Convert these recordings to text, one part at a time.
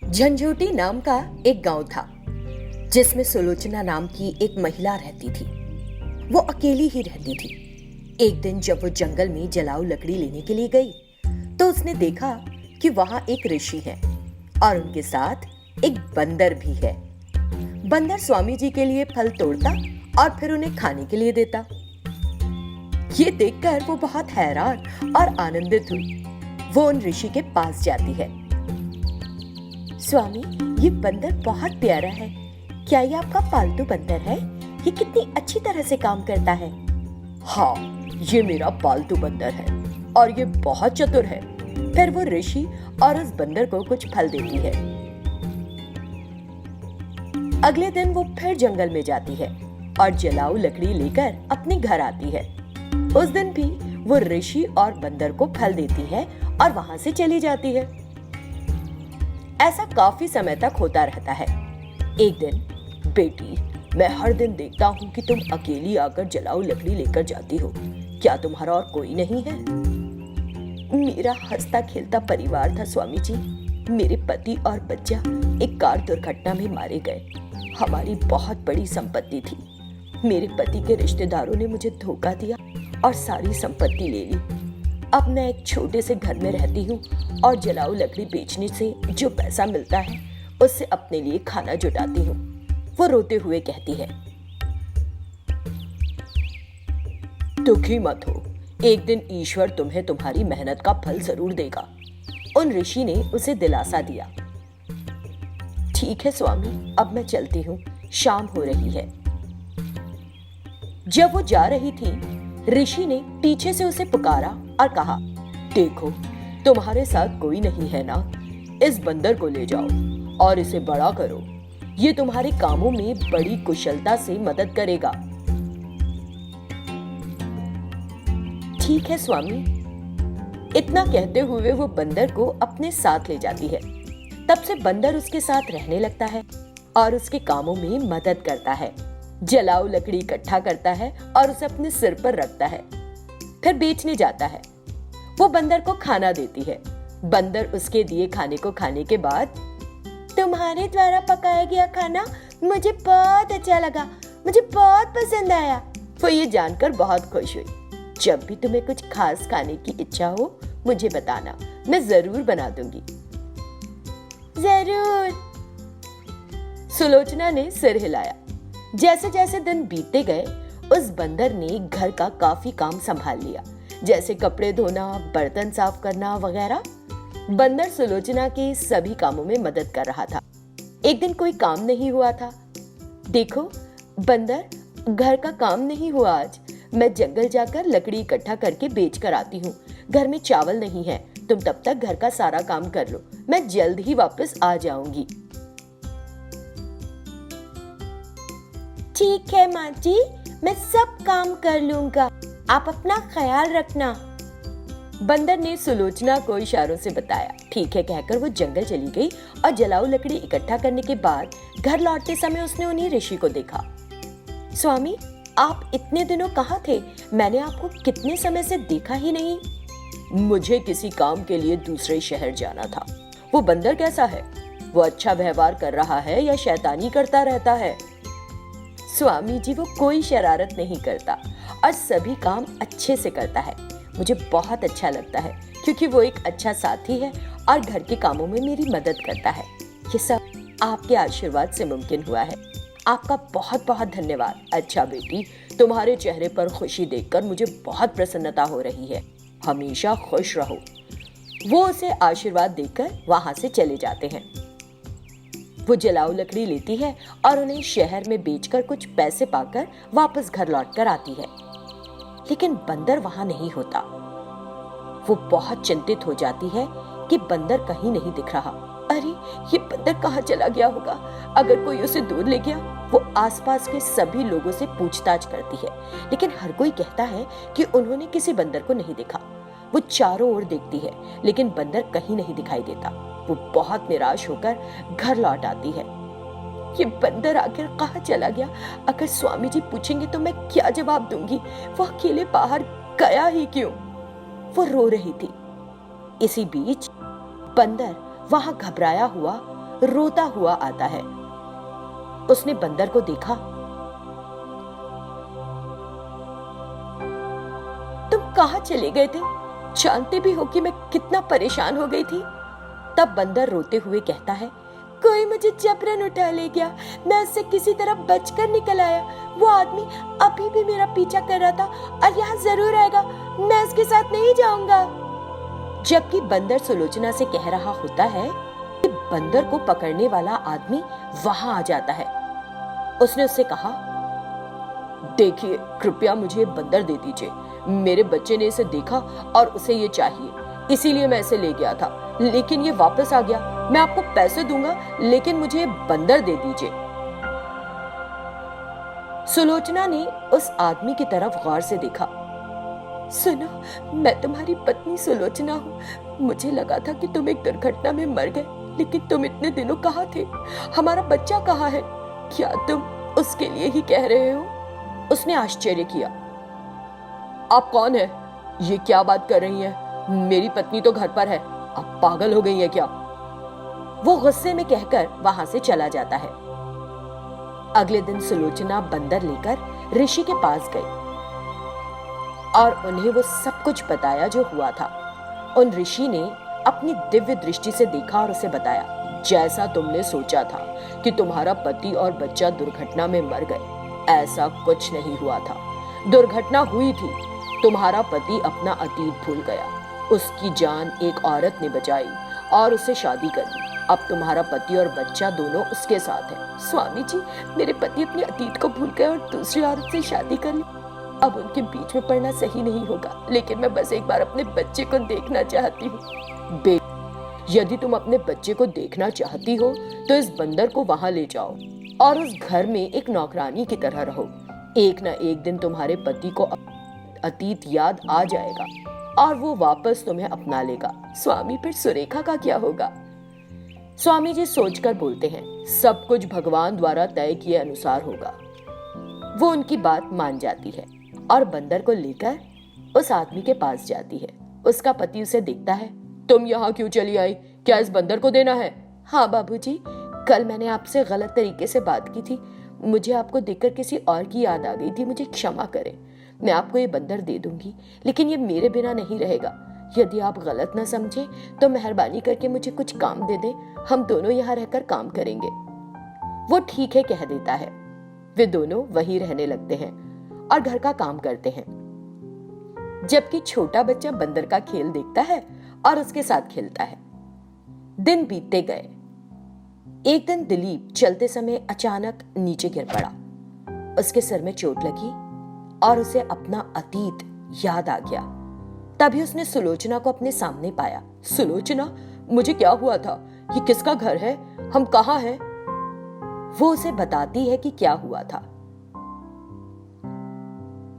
झंझोटी नाम का एक गांव था जिसमें सुलोचना नाम की एक महिला रहती थी। वो अकेली ही रहती थी। एक दिन जब वो जंगल में जलाऊ लकड़ी लेने के लिए गई तो उसने देखा कि वहां एक ऋषि है और उनके साथ एक बंदर भी है। बंदर स्वामी जी के लिए फल तोड़ता और फिर उन्हें खाने के लिए देता। ये देखकर वो बहुत हैरान और आनंदित हुई। वो उन ऋषि के पास जाती है। स्वामी, ये बंदर बहुत प्यारा है। क्या ये आपका पालतू बंदर है? ये कितनी अच्छी तरह से काम करता है। हाँ, ये मेरा पालतू बंदर है और ये बहुत चतुर है। फिर वो ऋषि और उस बंदर को कुछ फल देती है। अगले दिन वो फिर जंगल में जाती है और जलाऊ लकड़ी लेकर अपने घर आती है। उस दिन भी वो ऋषि और बंदर को फल देती है और वहां से चली जाती है। ऐसा काफी समय तक होता रहता है। एक दिन, बेटी, मैं हर दिन देखता हूँ कि तुम अकेली आकर जलाऊ लकड़ी लेकर जाती हो। क्या तुम्हारा और कोई नहीं है? मेरा हंसता खेलता परिवार था स्वामी जी। मेरे पति और बच्चा एक कार दुर्घटना में मारे गए। हमारी बहुत बड़ी संपत्ति थी। मेरे पति के रिश्तेदारों ने मुझे धोखा दिया और सारी संपत्ति ले ली। अब मैं एक छोटे से घर में रहती हूँ और जलाऊ लकड़ी बेचने से जो पैसा मिलता है उससे अपने लिए खाना जुटाती हूँ। वो रोते हुए कहती है। दुखी मत हो, एक दिन ईश्वर तुम्हें तुम्हारी मेहनत का फल जरूर देगा। उन ऋषि ने उसे दिलासा दिया। ठीक है स्वामी, अब मैं चलती हूँ, शाम हो रही है। जब वो जा रही थी, ऋषि ने पीछे से उसे पुकारा और कहा, देखो, तुम्हारे साथ कोई नहीं है ना? इस बंदर को ले जाओ और इसे बड़ा करो। ये तुम्हारे कामों में बड़ी कुशलता से मदद करेगा। ठीक है स्वामी। इतना कहते हुए वो बंदर को अपने साथ ले जाती है। तब से बंदर उसके साथ रहने लगता है और उसके कामों में मदद करता है। जलाऊ लकड़ी इकट्ठा करता है और उसे अपने सिर पर रखता है, फिर बेचने जाता है। वो बंदर को खाना देती है। बंदर उसके दिए खाने को खाने के बाद, तुम्हारे द्वारा पकाया गया खाना मुझे बहुत अच्छा लगा, मुझे बहुत पसंद आया। वो ये जानकर बहुत खुश हुई। जब भी तुम्हें कुछ खास खाने की इच्छा हो मुझे बताना, मैं जरूर बना दूंगी। जरूर, सुलोचना ने सिर हिलाया। जैसे जैसे दिन बीतते गए, उस बंदर ने घर का काफी काम संभाल लिया, जैसे कपड़े धोना, बर्तन साफ करना वगैरह। बंदर सुलोचना के सभी कामों में मदद कर रहा था। एक दिन कोई काम नहीं हुआ था। देखो बंदर, घर का काम नहीं हुआ आज। मैं जंगल जाकर लकड़ी इकट्ठा करके बेच कर आती हूँ। घर में चावल नहीं है, तुम तब तक घर का सारा काम कर लो, मैं जल्द ही वापस आ जाऊंगी। ठीक है माँ जी, मैं सब काम कर लूंगा, आप अपना ख्याल रखना। बंदर ने सुलोचना को इशारों से बताया। ठीक है कहकर वो जंगल चली गई और जलाऊ लकड़ी इकट्ठा करने के बाद घर लौटते समय उसने उन्हीं ऋषि को देखा। स्वामी, आप इतने दिनों कहाँ थे? मैंने आपको कितने समय से देखा ही नहीं। मुझे किसी काम के लिए दूसरे शहर जाना था। वो बंदर कैसा है? वो अच्छा व्यवहार कर रहा है या शैतानी करता रहता है? स्वामी जी, वो कोई शरारत नहीं करता और सभी काम अच्छे से करता है। मुझे बहुत अच्छा लगता है क्योंकि वो एक अच्छा साथी है और घर के कामों में मेरी मदद करता है। ये सब आपके आशीर्वाद से मुमकिन हुआ है। आपका बहुत बहुत धन्यवाद। अच्छा बेटी, तुम्हारे चेहरे पर खुशी देखकर मुझे बहुत प्रसन्नता हो रही है। हमेशा खुश रहो। वो उसे आशीर्वाद देकर वहां से चले जाते हैं। वो जलाऊ लकड़ी लेती है और उन्हें शहर में बेचकर कुछ पैसे पाकर वापस घर लौट कर आती है। लेकिन बंदर वहां नहीं होता। वो बहुत चिंतित हो जाती है कि बंदर कहीं नहीं दिख रहा। अरे, ये बंदर कहाँ चला गया होगा? अगर कोई उसे दूर ले गया। वो आसपास के सभी लोगों से पूछताछ करती है, लेकिन हर कोई कहता है कि उन्होंने किसी बंदर को नहीं देखा। वो चारों ओर देखती है, लेकिन बंदर कहीं नहीं दिखाई देता। वो बहुत निराश होकर घर लौट आती है। ये बंदर आखिर कहाँ चला गया? अगर स्वामी जी पूछेंगे तो मैं क्या जवाब दूंगी? वो अकेले बाहर गया ही क्यों? वो रो रही थी। इसी बीच बंदर वहां घबराया हुआ रोता हुआ आता है। उसने बंदर को देखा। तुम कहां चले गए थे? जानते भी हो कि मैं कितना परेशान हो गई थी। तब बंदर रोते हुए कहता है, कोई मुझे जबरन उठा ले गया, मैं उससे किसी तरह बचकर निकल आया। वो आदमी अभी भी मेरा पीछा कर रहा था और यहाँ जरूर आएगा, मैं उसके साथ नहीं जाऊंगा। जबकि बंदर सुलोचना से कह रहा होता है कि बंदर को पकड़ने वाला आदमी वहां आ जाता है। उसने उससे कहा, देखिए कृपया मुझे बंदर दे दीजिए, मेरे बच्चे ने इसे देखा और उसे ये चाहिए, इसीलिए मैं इसे ले गया था, लेकिन ये वापस आ गया। मैं आपको पैसे दूंगा, लेकिन मुझे बंदर दे दीजिए। सुलोचना ने उस आदमी की तरफ गौर से देखा। सुनो, मैं तुम्हारी पत्नी सुलोचना हूँ। मुझे लगा था कि तुम एक दुर्घटना में मर गए, लेकिन तुम इतने दिनों कहाँ थे? हमारा बच्चा कहाँ है? क्या तुम उसके लिए ही कह रहे हो? उसने आश्चर्य किया। आप कौन है? ये क्या बात कर रही हैं? मेरी पत्नी तो घर पर है, आप पागल हो गई है क्या? वो गुस्से में कहकर वहां से चला जाता है। अगले दिन सुलोचना बंदर लेकर ऋषि के पास गई और उन्हें वो सब कुछ बताया जो हुआ था। उन ऋषि ने अपनी दिव्य दृष्टि से देखा और उसे बताया, जैसा तुमने सोचा था कि तुम्हारा पति और बच्चा दुर्घटना में मर गए, ऐसा कुछ नहीं हुआ था। दुर्घटना हुई थी, तुम्हारा पति अपना अतीत भूल गया, उसकी जान एक औरत ने बचाई और उससे शादी कर ली। अब तुम्हारा पति और बच्चा दोनों उसके साथ है। स्वामी जी, मेरे पति अपने अतीत को भूल गए और दूसरी औरत से शादी कर ली। अब उनके बीच में पड़ना सही नहीं होगा, लेकिन मैं बस एक बार अपने बच्चे को देखना चाहती हूँ। बेटी, यदि तुम अपने बच्चे को देखना चाहती हो तो इस बंदर को वहां ले जाओ और उस घर में एक नौकरानी की तरह रहो। एक ना एक दिन तुम्हारे पति को अतीत याद आ जाएगा और वो वापस तुम्हें अपना लेगा। स्वामी, फिर सुरेखा का क्या होगा? स्वामी जी सोचकर बोलते हैं, सब कुछ भगवान द्वारा तय किए अनुसार होगा। वो उनकी बात मान जाती है और बंदर को लेकर उस आदमी के पास जाती है। उसका पति उसे देखता है। तुम यहाँ क्यों चली आई? क्या इस बंदर को देना है? हाँ बाबूजी, कल मैंने आपसे गलत तरीके से बात की थी, मुझे आपको देखकर किसी और की याद आ गई थी, मुझे क्षमा करें। मैं आपको ये बंदर दे दूंगी, लेकिन ये मेरे बिना नहीं रहेगा। यदि आप गलत न समझे तो मेहरबानी करके मुझे कुछ काम दे दें, हम दोनों यहाँ रहकर काम करेंगे। वो ठीक है कह देता है। वे दोनों वहीं रहने लगते हैं और घर का काम करते हैं, जबकि छोटा बच्चा बंदर का खेल देखता है और उसके साथ खेलता है। दिन बीतते गए। एक दिन दिलीप चलते समय अचानक नीचे गिर पड़ा। उसके सिर में चोट लगी और उसे अपना अतीत याद आ गया। तभी उसने सुलोचना को अपने सामने पाया। सुलोचना, मुझे क्या हुआ था? ये किसका घर है? हम कहाँ हैं? वो उसे बताती है कि क्या हुआ था।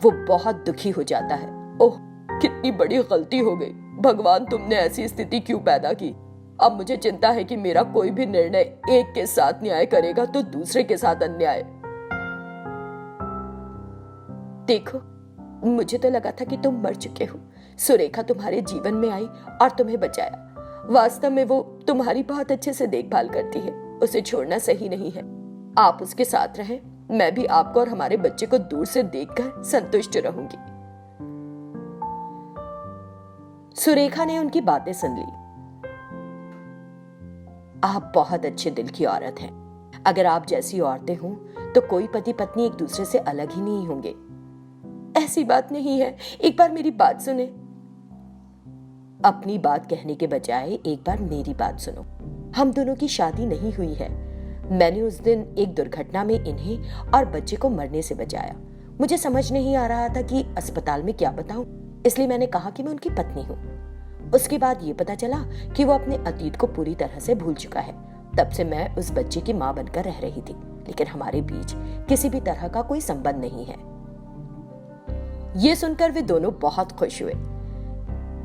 वो बहुत दुखी हो जाता है। ओह, कितनी बड़ी गलती हो गई। भगवान, तुमने ऐसी स्थिति क्यों पैदा की? अब मुझे चिंता है कि मेरा कोई भी निर्णय एक के साथ न्याय करेगा तो दूसरे के साथ अन्याय। देखो, मुझे तो लगा था कि तुम मर चुके हो। सुरेखा तुम्हारे जीवन में आई और तुम्हें बचाया। वास्तव में वो तुम्हारी बहुत अच्छे से देखभाल करती है, उसे छोड़ना सही नहीं है। आप उसके साथ रहें, मैं भी आपको और हमारे बच्चे को दूर से देखकर संतुष्ट रहूंगी। सुरेखा ने उनकी बातें सुन ली। आप बहुत अच्छे दिल की औरत हैं। अगर आप जैसी औरतें हों तो कोई पति पत्नी एक दूसरे से अलग ही नहीं होंगे। ऐसी बात नहीं है, एक बार मेरी बात सुने। अपनी बात कहने के बजाय एक बार मेरी बात सुनो। हम दोनों की शादी नहीं हुई है। मैंने उस दिन एक दुर्घटना में इन्हें और बच्चे को मरने से बचाया। मुझे समझ नहीं आ रहा था कि अस्पताल में क्या बताऊं, इसलिए मैंने कहा कि मैं उनकी पत्नी हूं। उसके बाद ये पता चला कि वो अपने अतीत को पूरी तरह से भूल चुका है। तब से मैं उस बच्चे की मां बनकर रह रही थी, लेकिन हमारे बीच किसी भी तरह का कोई संबंध नहीं है। ये सुनकर वे दोनों बहुत खुश हुए।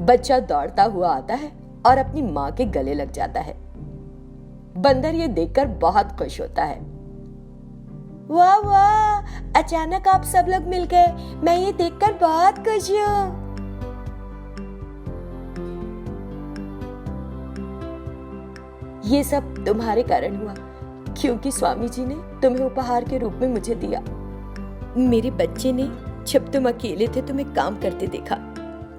बच्चा दौड़ता हुआ आता है और अपनी मां के गले लग जाता है। बंदर ये देखकर बहुत खुश होता है। वाह वाह, अचानक आप सब लोग मिल गए, मैं ये देखकर बहुत खुश हूं। ये सब तुम्हारे कारण हुआ, क्योंकि स्वामी जी ने तुम्हें उपहार के रूप में मुझे दिया। मेरे बच्चे ने जब तुम अकेले थे तुम्हें काम करते देखा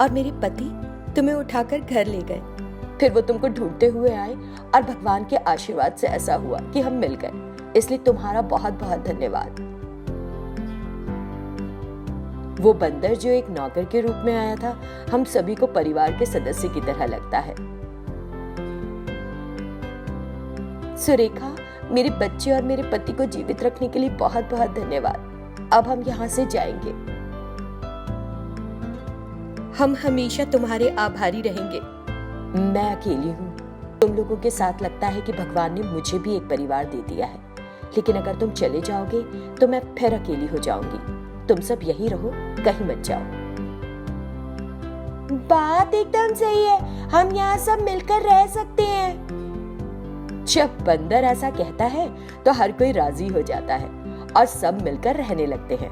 और मेरे पति तुम्हें उठाकर घर ले गए। फिर वो तुमको ढूंढते हुए आए और भगवान के आशीर्वाद से ऐसा हुआ कि हम मिल गए, इसलिए तुम्हारा बहुत बहुत धन्यवाद। वो बंदर जो एक नौकर के रूप में आया था, हम सभी को परिवार के सदस्य की तरह लगता है। सुरेखा, मेरे बच्चे और मेरे पति को जीवित रखने के लिए बहुत बहुत धन्यवाद। अब हम यहाँ से जाएंगे। हम हमेशा तुम्हारे आभारी रहेंगे। मैं अकेली हूँ, तुम लोगों के साथ लगता है कि भगवान ने मुझे भी एक परिवार दे दिया है, लेकिन अगर तुम चले जाओगे तो मैं फिर अकेली हो जाऊंगी। तुम सब यहीं रहो, कहीं मत जाओ। बात एकदम सही है, हम यहाँ सब मिलकर रह सकते हैं। जब बंदर ऐसा कहता है तो हर कोई राजी हो जाता है और सब मिलकर रहने लगते हैं।